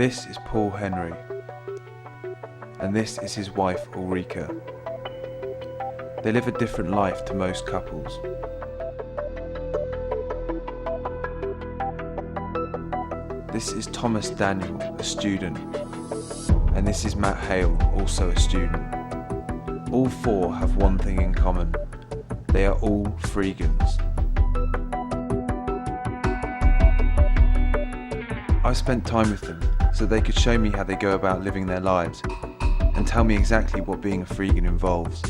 This is Paul Henry, and this is his wife Ulrika. They live a different life to most couples. This is Thomas Daniel, a student, and this is Matt Hale, also a student. All four have one thing in common. They are all Freegans. I spent time with them so they could show me how they go about living their lives and tell me exactly what being a Freegan involves.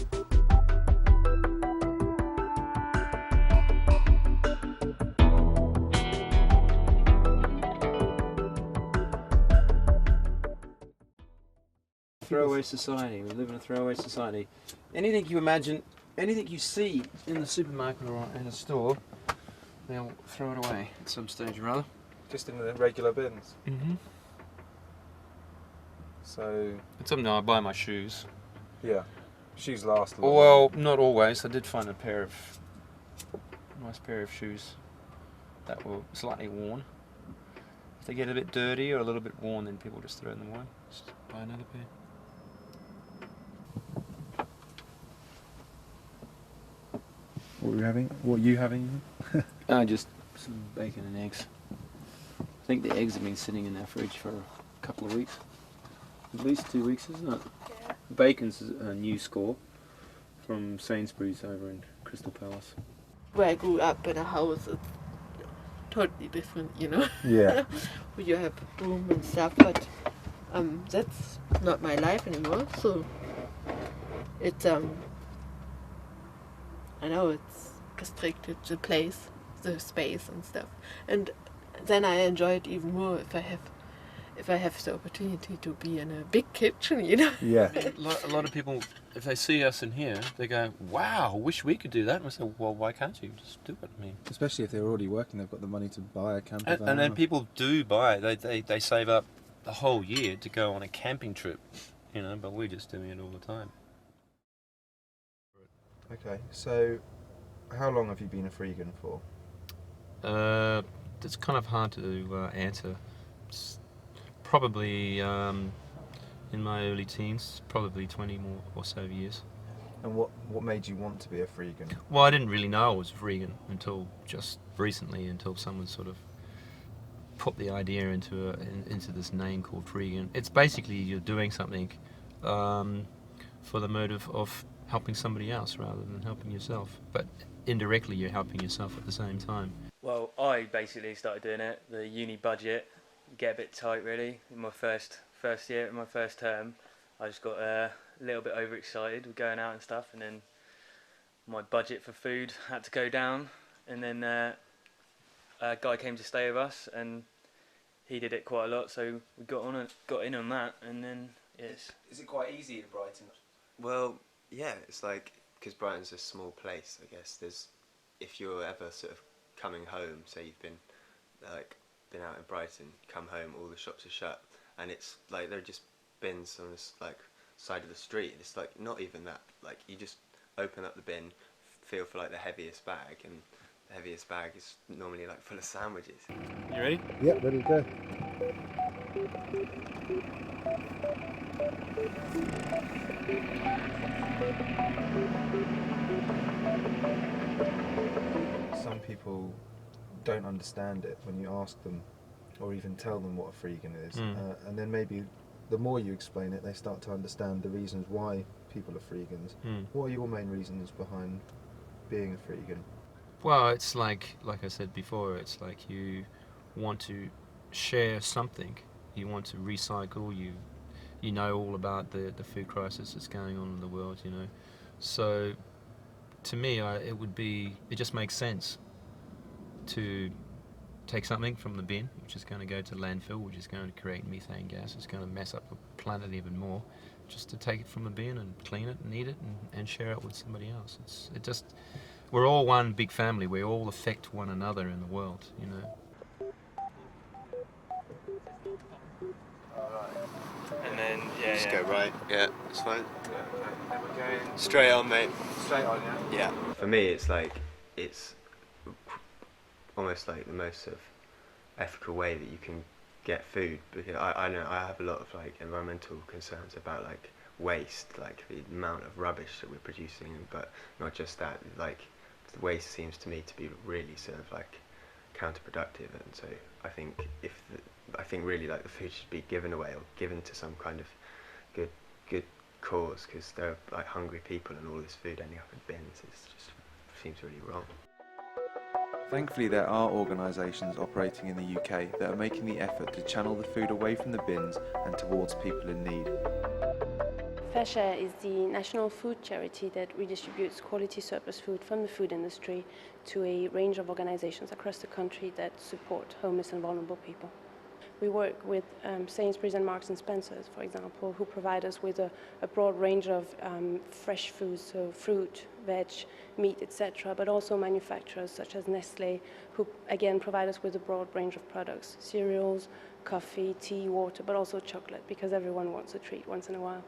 Throwaway society. We live in a throwaway society. Anything you imagine, anything you see in the supermarket or in a store, they'll throw it away at some stage or other. Just in the regular bins? Mm-hmm. So... And sometimes I buy my shoes. Yeah. Shoes last a long Well, not always. I did find a nice pair of shoes that were slightly worn. If they get a bit dirty or a little bit worn, then people just throw them away. Just buy another pair. What are you having? Just some bacon and eggs. I think the eggs have been sitting in our fridge for a couple of weeks. At least 2 weeks, isn't it? Yeah. Bacon's a new score from Sainsbury's over in Crystal Palace. Where I grew up in a house, it's totally different, you know? Yeah. Where you have room and stuff, but that's not my life anymore, so it's, I know it's restricted, the place, the space and stuff. And then I enjoy it even more if I have the opportunity to be in a big kitchen, you know? Yeah. A lot of people, if they see us in here, they go, wow, wish we could do that. And I say, well, why can't you? Just do it. I mean, Especially if they're already working, they've got the money to buy a camper van. and then people do buy it. They save up the whole year to go on a camping trip, you know, but we're just doing it all the time. Okay, so how long have you been a Freegan for? It's kind of hard to answer. It's probably in my early teens, probably 20 more or so years. And what made you want to be a Freegan? Well, I didn't really know I was Freegan until just recently, until someone sort of put the idea into this name called Freegan. It's basically you're doing something for the motive of helping somebody else rather than helping yourself, but indirectly you're helping yourself at the same time. Well, I basically started doing it. The uni budget get a bit tight really. In my first year, in my first term, I just got a little bit overexcited with going out and stuff, and then my budget for food had to go down. And then a guy came to stay with us, and he did it quite a lot. So we got in on that, and then yes. Is it quite easy in Brighton? Well, yeah, it's like, because Brighton's a small place, I guess, if you're ever sort of coming home, say you've been out in Brighton, come home, all the shops are shut, and it's like, there are just bins on this like side of the street. It's like not even that, like you just open up the bin, feel for like the heaviest bag, and the heaviest bag is normally like full of sandwiches. You ready? Yeah, ready to go. Some people don't understand it when you ask them or even tell them what a Freegan is, and then maybe the more you explain it, they start to understand the reasons why people are Freegans. What are your main reasons behind being a Freegan? Well, it's like I said before, it's like you want to share something, you want to recycle, you know all about the food crisis that's going on in the world, you know. So to me, it just makes sense to take something from the bin, which is going to go to landfill, which is going to create methane gas, it's going to mess up the planet even more, just to take it from the bin and clean it and eat it and share it with somebody else. We're all one big family, we all affect one another in the world, you know. And then Just go right, yeah, it's fine. Yeah, okay. Then we're going Straight on, mate. straight on, yeah? Yeah. For me, it's almost like the most sort of ethical way that you can get food, because I know I have a lot of like environmental concerns about like waste, like the amount of rubbish that we're producing, but not just that, like the waste seems to me to be really sort of like counterproductive, and so I think I think really like the food should be given away or given to some kind of good cause, because there are like hungry people and all this food ending up in bins. It just seems really wrong. Thankfully, there are organisations operating in the UK that are making the effort to channel the food away from the bins and towards people in need. FairShare is the national food charity that redistributes quality surplus food from the food industry to a range of organisations across the country that support homeless and vulnerable people. We work with Sainsbury's and Marks and Spencer's, for example, who provide us with a broad range of fresh foods, so fruit, veg, meat, etc., but also manufacturers such as Nestlé, who again provide us with a broad range of products, cereals, coffee, tea, water, but also chocolate, because everyone wants a treat once in a while.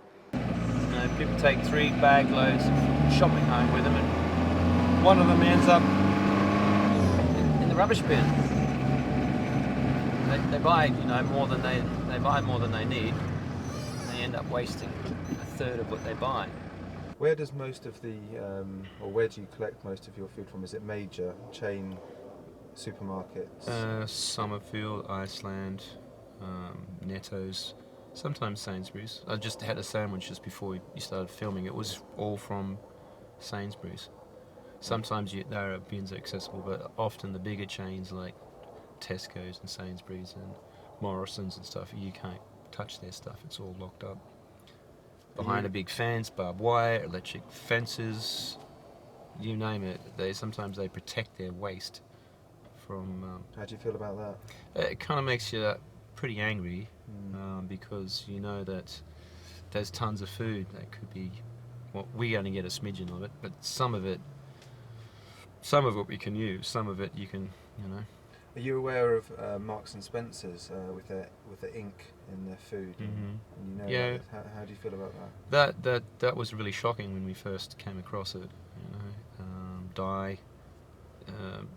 People take 3 bag loads of shopping home with them, and one of them ends up in the rubbish bin. They buy, more than they buy more than they need, and they end up wasting a third of what they buy. Where does most of the, or where do you collect most of your food from? Is it major chain supermarkets? Summerfield, Iceland, Netto's, sometimes Sainsbury's. I just had a sandwich just before you started filming. It was all from Sainsbury's. Sometimes there are bins accessible, but often the bigger chains like Tesco's and Sainsbury's and Morrison's and stuff, you can't touch their stuff. It's all locked up behind a big fence, barbed wire, electric fences, you name it. Sometimes they protect their waste from. How do you feel about that? It kind of makes you pretty angry, because you know that there's tons of food that could be. Well, we only get a smidgen of it, but some of it we can use. Some of it you can. Are you aware of Marks and Spencer's with the ink in their food? Mm-hmm. And Yeah. How do you feel about that? That was really shocking when we first came across it. Dye.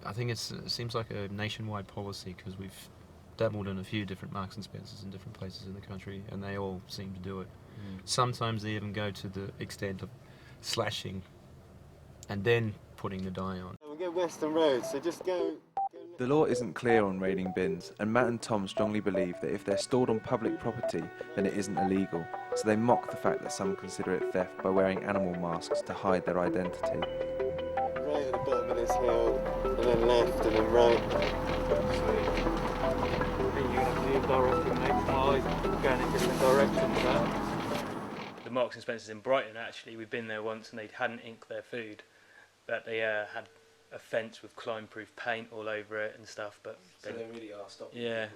I think it seems like a nationwide policy, because we've dabbled in a few different Marks and Spencers in different places in the country, and they all seem to do it. Sometimes they even go to the extent of slashing and then putting the dye on. We'll go Western Road, so just go. The law isn't clear on raiding bins, and Matt and Tom strongly believe that if they're stored on public property, then it isn't illegal, so they mock the fact that some consider it theft by wearing animal masks to hide their identity. Right at the bottom of this hill, and then left, and then right. The Marks and Spencers in Brighton, actually, we've been there once and they hadn't inked their food, but they had a fence with climb-proof paint all over it and stuff. But So they really are stopping. yeah,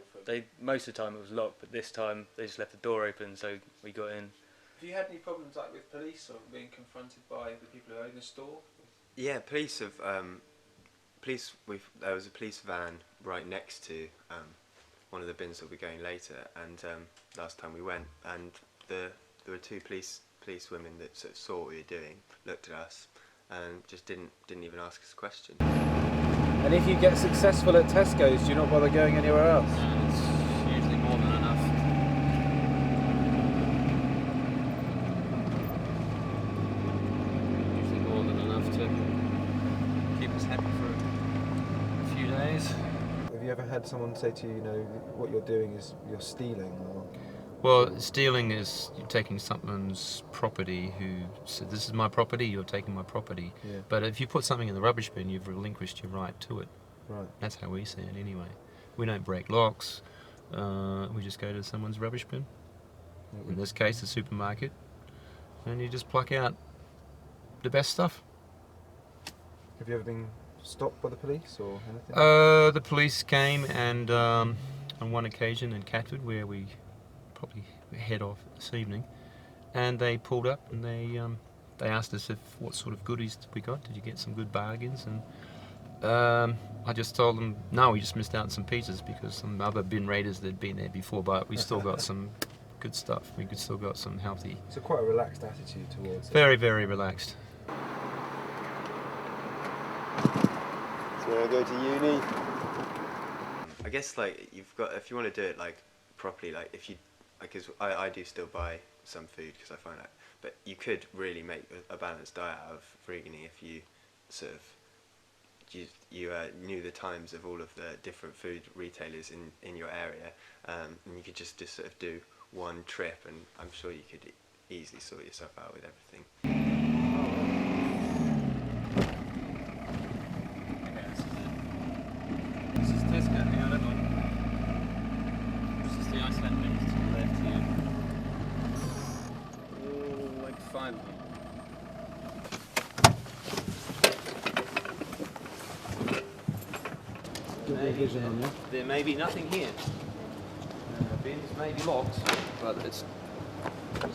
most of the time it was locked, but this time they just left the door open, so we got in. Have you had any problems like with police or being confronted by the people who own the store? Yeah, police have. There was a police van right next to one of the bins that we're going later, and last time we went, and there were 2 police women that sort of saw what we were doing, looked at us, and just didn't even ask us a question. And if you get successful at Tesco's, do you not bother going anywhere else? It's usually more than enough. Usually more than enough to keep us happy for a few days. Have you ever had someone say to you, what you're doing is you're stealing? Or... Well, stealing is you're taking someone's property who said, this is my property, you're taking my property. Yeah. But if you put something in the rubbish bin, you've relinquished your right to it. Right. That's how we see it anyway. We don't break locks, we just go to someone's rubbish bin, in this case the supermarket, and you just pluck out the best stuff. Have you ever been stopped by the police or anything? The police came, and on one occasion in Catford, where we probably head off this evening, and they pulled up and they asked us what sort of goodies we got. Did you get some good bargains? And I just told them no, we just missed out on some pizzas because some other bin raiders that'd been there before, but we still got some good stuff. We still got some healthy. So quite a relaxed attitude towards it. Very, very relaxed. So I go to uni. I guess like you've got, if you want to do it like properly, like if you, because I do still buy some food because I find out, but you could really make a balanced diet out of Freegany if you sort of you knew the times of all of the different food retailers in your area, and you could just sort of do one trip, and I'm sure you could easily sort yourself out with everything. This is Tesco, yeah, that one. This is the Iceland bit to the left here. Oh, like 5 of them. There may be nothing here. Bins may be locked, but it's.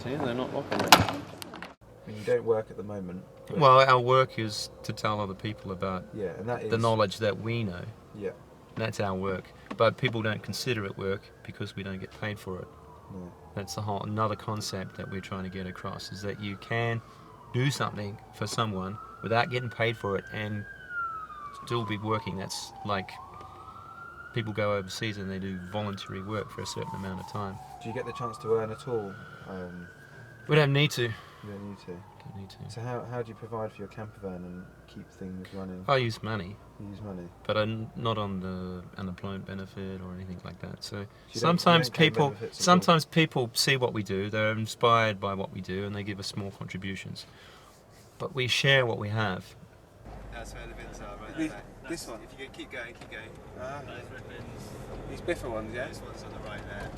See, they're not locking it. I mean, you don't work at the moment. but- Well, our work is to tell other people about yeah, and that is the knowledge that we know. Yeah, That's our work. But people don't consider it work because we don't get paid for it. no. That's another concept that we're trying to get across, is that you can do something for someone without getting paid for it and still be working. That's like people go overseas and they do voluntary work for a certain amount of time. Do you get the chance to earn at all? We don't need to. You don't need to. Don't need to. So how do you provide for your camper van and keep things running? I use money, You use money. but I'm not on the unemployment benefit or anything like that. So you sometimes don't claim people, benefits at all? sometimes people see what we do. They're inspired by what we do, and they give us small contributions. But we share what we have. That's where the bins are, right This- there. this one? If you keep going, keep going. These biffer ones, yeah? This one's on the right there.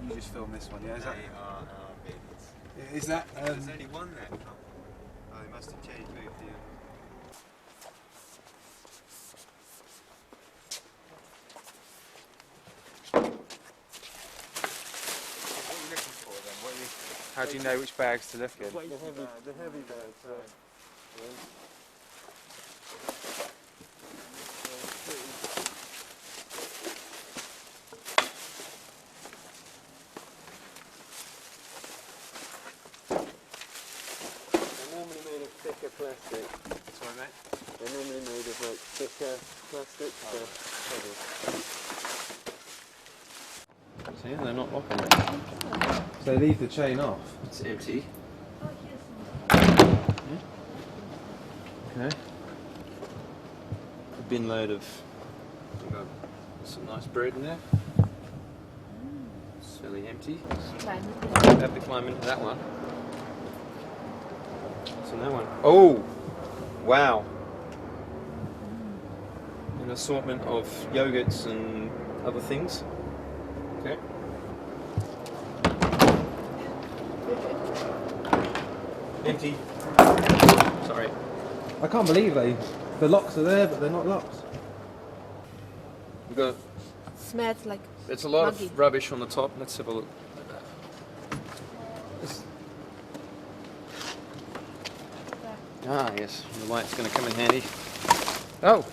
You just film this one, yeah? Is They that? are our bins. Is that? There's only one there. Oh, they must have changed move for you. What are you looking for then? How do you know which bags to look in? The heavy bags, right. They're normally made of thicker plastic. Sorry, mate. They're normally made of like thicker plastic, so heavy. See, they're not locking it. So leave the chain off. It's empty. Okay. A bin load of. We've got some nice bread in there. It's fairly empty. Have to climb into that one. What's in that one? Oh! Wow! An assortment of yogurts and other things. Okay. Empty. Sorry. I can't believe the locks are there, but they're not locked. We've got. Smells like There's a lot muggy. of rubbish on the top. Let's have a look. Ah, yes. The light's going to come in handy. Oh!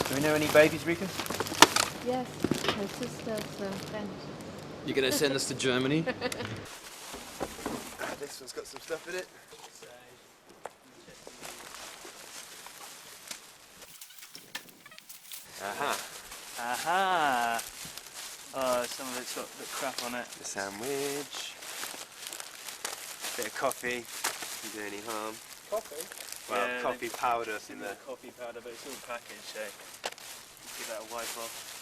Do we know any babies, Rika? Yes, my sister's friend. You're going to send us to Germany? This one's got some stuff in it. Aha. Aha! Oh, some of it's got the crap on it. The sandwich. Bit of coffee. Doesn't do any harm. Coffee? Well, Yeah, coffee powder in there. Coffee powder, but it's all packaged, so give that a wipe off.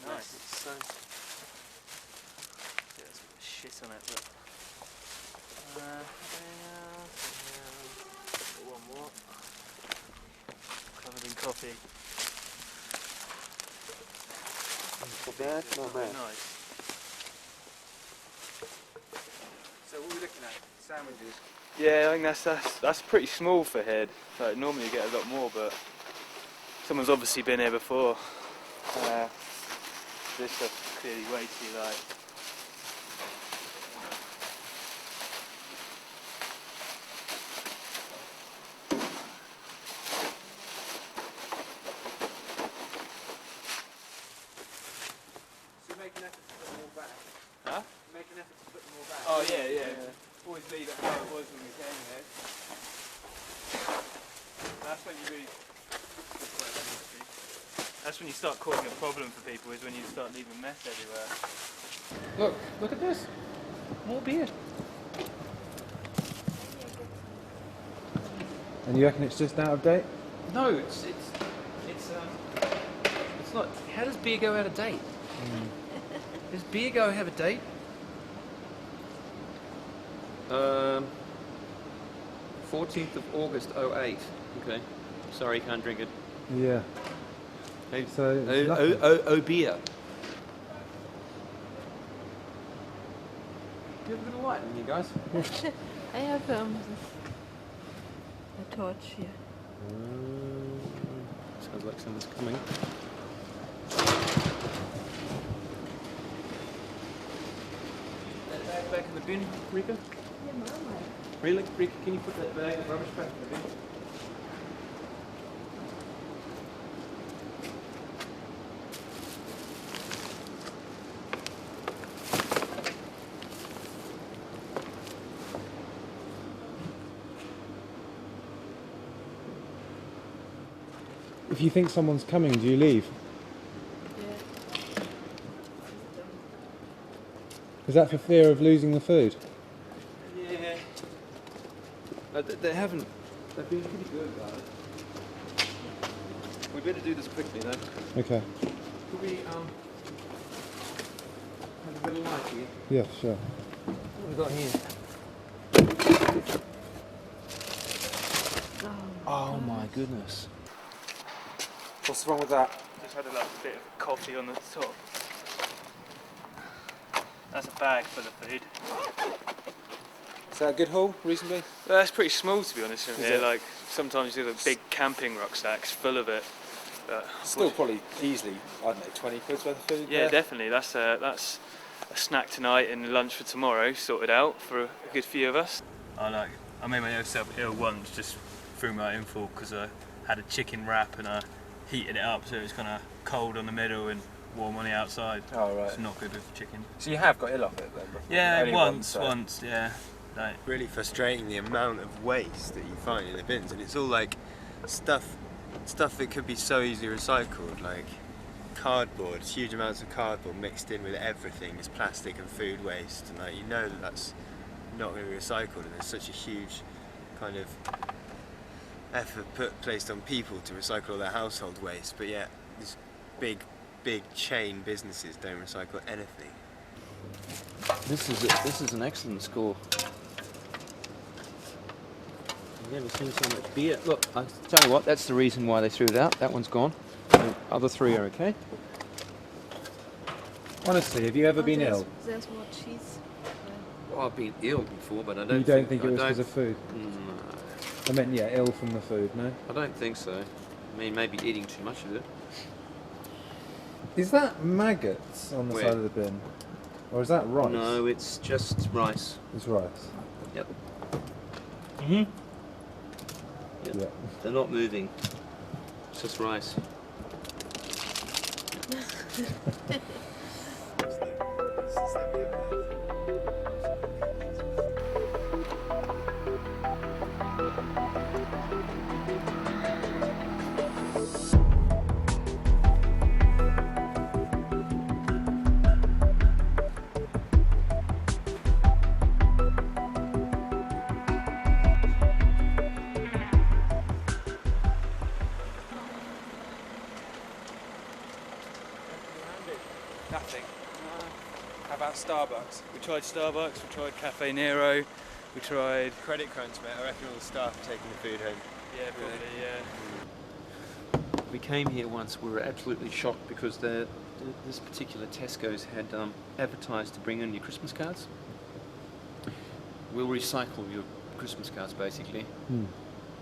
Nice. So, Yeah, it's got shit on it, but. One more. Covered in coffee. Not bad, not Very bad. nice. So what are we looking at? Sandwiches? Yeah, I think that's pretty small for head. Like, normally you get a lot more, but someone's obviously been here before. This stuff's clearly way too light. So you make an effort to put them all back? Huh? Make an effort to put them all back? Oh yeah. Always leave it how it was when we came here. That's when you really. That's when you start causing a problem for people, is when you start leaving mess everywhere. Look at this. More beer. And you reckon it's just out of date? No, it's not. How does beer go out of date? Does beer go have a date? 14th of August 08. Okay. Sorry, can't drink it. Yeah. Hey, So it's nothing. beer. You have a bit of light in you guys. I have a torch here. Sounds like someone's coming. That bag back in the bin, Rika? Yeah, Mama. Really? Rika, can you put that bag of rubbish back in the bin? If you think someone's coming, do you leave? Yeah. Is that for fear of losing the food? Yeah. They haven't. They've been pretty good about it. We better do this quickly, though. Okay. Could we have a bit of light here? Yeah, sure. What have we got here? Oh my goodness. What's wrong with that? Just had a little bit of coffee on the top. That's a bag full of food. Is that a good haul, reasonably? Well, that's pretty small, to be honest with Is you. it? Like, sometimes you have big camping rucksacks full of it. But Still probably easily, I don't know, 20 quid's worth of food yeah, there? definitely. That's a snack tonight and lunch for tomorrow sorted out for a good few of us. I made myself ill once just through my info because I had a chicken wrap and I heated it up so it was kind of cold on the middle and warm on the outside. Oh, right. It's not good with chicken. So you have got ill of it then? Before? Yeah, Only once, so. yeah. Like, Really frustrating the amount of waste that you find in the bins, and it's all like stuff that could be so easily recycled, like cardboard, huge amounts of cardboard mixed in with everything is plastic and food waste, and like you know that that's not going to be recycled, and there's such a huge kind of effort placed on people to recycle all their household waste, but yet these big chain businesses don't recycle anything. This is an excellent score. I've never seen so much beer. Look, I tell you what, that's the reason why they threw it out. That one's gone. The other three are okay. Honestly, have you ever been ill? There's more cheese. Well, I've been ill before, but I don't. You don't think it was because of food? No, I meant, yeah, ill from the food, no? I don't think so. I mean, maybe eating too much of it. Is that maggots on the Where? side of the bin? Or is that rice? No, it's just rice. It's rice. Yep. Yep. Yeah. They're not moving. It's just rice. nothing. How about Starbucks? We tried Starbucks, we tried Cafe Nero, we tried... Credit crunch, mate. I reckon all the staff are taking the food home. Yeah, probably, yeah. We came here once, we were absolutely shocked because this particular Tesco's had advertised to bring in your Christmas cards. We'll recycle your Christmas cards basically.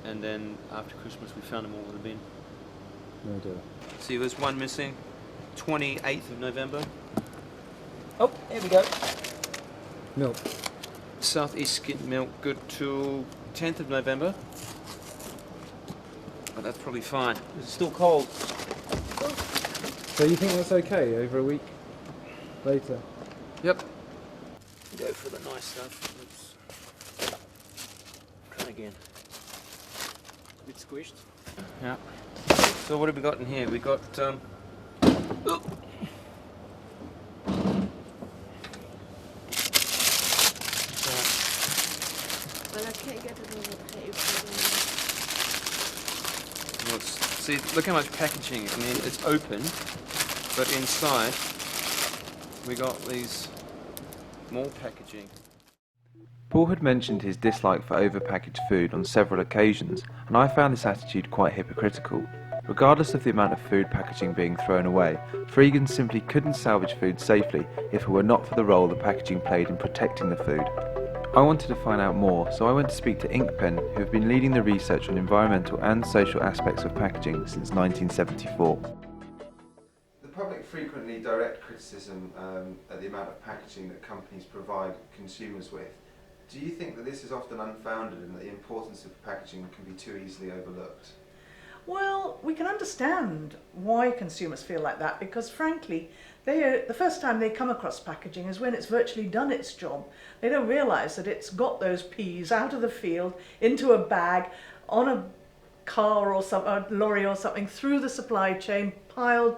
And then after Christmas we found them all in the bin. No idea. See, there's one missing. 28th of November. Oh, here we go. Milk. Southeast skimmed milk, good till 10th of November. But that's probably fine. It's still cold. So you think that's okay over a week later? Yep. Go for the nice stuff. Let's try again. a bit squished. Yeah. So what have we got in here? We got Well, I can't get it on the table. see, look how much packaging. I mean, it's open, but inside we got these more packaging. Paul had mentioned his dislike for overpackaged food on several occasions, and I found this attitude quite hypocritical. Regardless of the amount of food packaging being thrown away, Freegans simply couldn't salvage food safely if it were not for the role the packaging played in protecting the food. I wanted to find out more, so I went to speak to Inkpen, who have been leading the research on environmental and social aspects of packaging since 1974. The public frequently direct criticism at the amount of packaging that companies provide consumers with. Do you think that this is often unfounded and that the importance of packaging can be too easily overlooked? Well, we can understand why consumers feel like that, because frankly, the first time they come across packaging is when it's virtually done its job. They don't realise that it's got those peas out of the field, into a bag, on a car or a lorry or something, through the supply chain, piled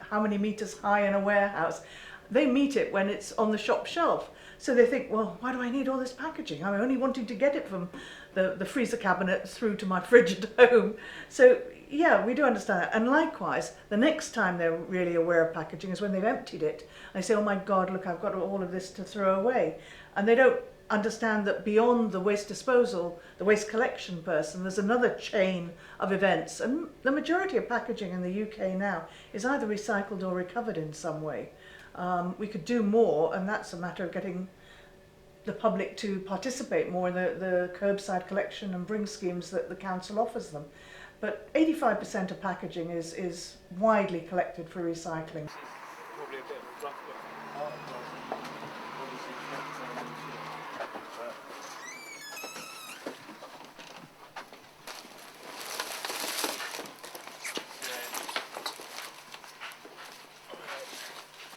how many metres high in a warehouse. They meet it when it's on the shop shelf. So they think, well, why do I need all this packaging? I'm only wanting to get it from the freezer cabinet through to my fridge at home. So yeah, we do understand that. And likewise, the next time they're really aware of packaging is when they've emptied it. They say, oh my God, look, I've got all of this to throw away. And they don't understand that beyond the waste disposal, the waste collection person, there's another chain of events. And the majority of packaging in the UK now is either recycled or recovered in some way. We could do more, and that's a matter of getting the public to participate more in the curbside collection and bring schemes that the council offers them. But 85% of packaging is widely collected for recycling.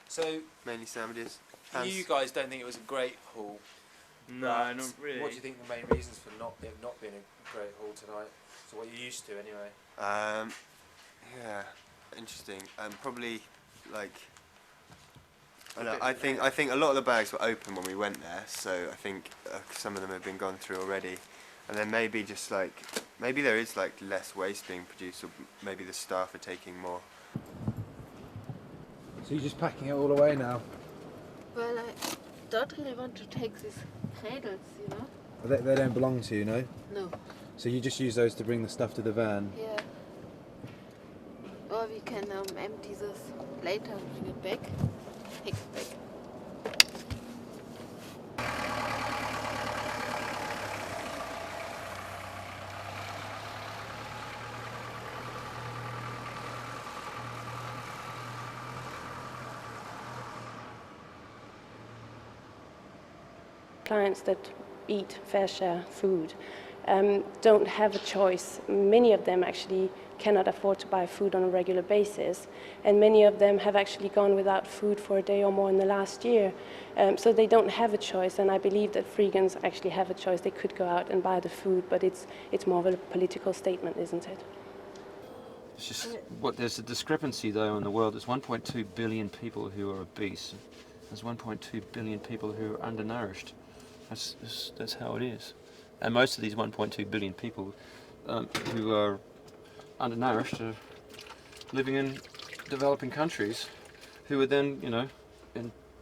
So, Mainly sandwiches. you guys don't think it was a great haul? No, but not really. What do you think the main reasons for not being a great haul tonight? So what you're used to anyway? Yeah, interesting. Probably like I think a lot of the bags were open when we went there, so I think some of them have been gone through already, and then maybe just like maybe there is like less waste being produced, or maybe the staff are taking more. So you're just packing it all away now? Well, I don't really want to take these cradles, you know? They don't belong to you, no? No. So you just use those to bring the stuff to the van? Yeah. Or we can empty this later, bring it back, take it back. Clients that eat fair share food don't have a choice. Many of them actually cannot afford to buy food on a regular basis, and many of them have actually gone without food for a day or more in the last year. So they don't have a choice, and I believe that Freegans actually have a choice. They could go out and buy the food, but it's more of a political statement, isn't it? It's just there's a discrepancy though in the world. There's 1.2 billion people who are obese. There's 1.2 billion people who are undernourished. That's how it is. And most of these 1.2 billion people who are undernourished are living in developing countries who are then,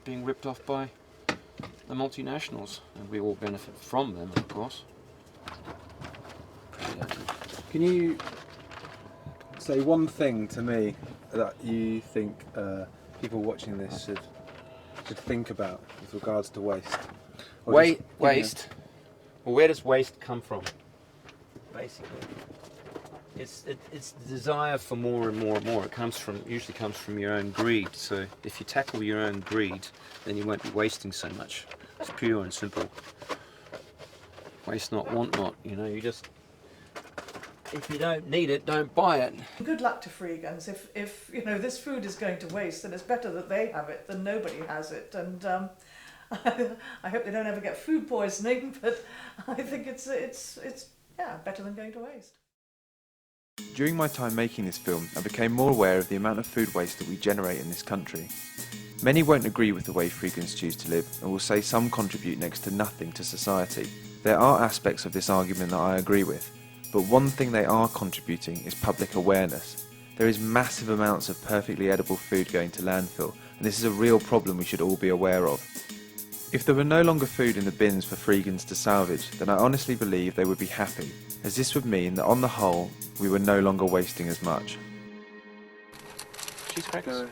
being ripped off by the multinationals. And we all benefit from them, of course. Yeah. Can you say one thing to me that you think people watching this should think about with regards to waste? Waste. Well, where does waste come from? Basically, it's the desire for more and more and more. It usually comes from your own greed. So if you tackle your own greed, then you won't be wasting so much. It's pure and simple. Waste not, want not. You just, if you don't need it, don't buy it. Good luck to Freegans. If this food is going to waste, then it's better that they have it than nobody has it. And I hope they don't ever get food poisoning, but I think it's better than going to waste. During my time making this film, I became more aware of the amount of food waste that we generate in this country. Many won't agree with the way Freegans choose to live and will say some contribute next to nothing to society. There are aspects of this argument that I agree with, but one thing they are contributing is public awareness. There is massive amounts of perfectly edible food going to landfill, and this is a real problem we should all be aware of. If there were no longer food in the bins for Freegans to salvage, then I honestly believe they would be happy, as this would mean that on the whole, we were no longer wasting as much. Cheese crackers?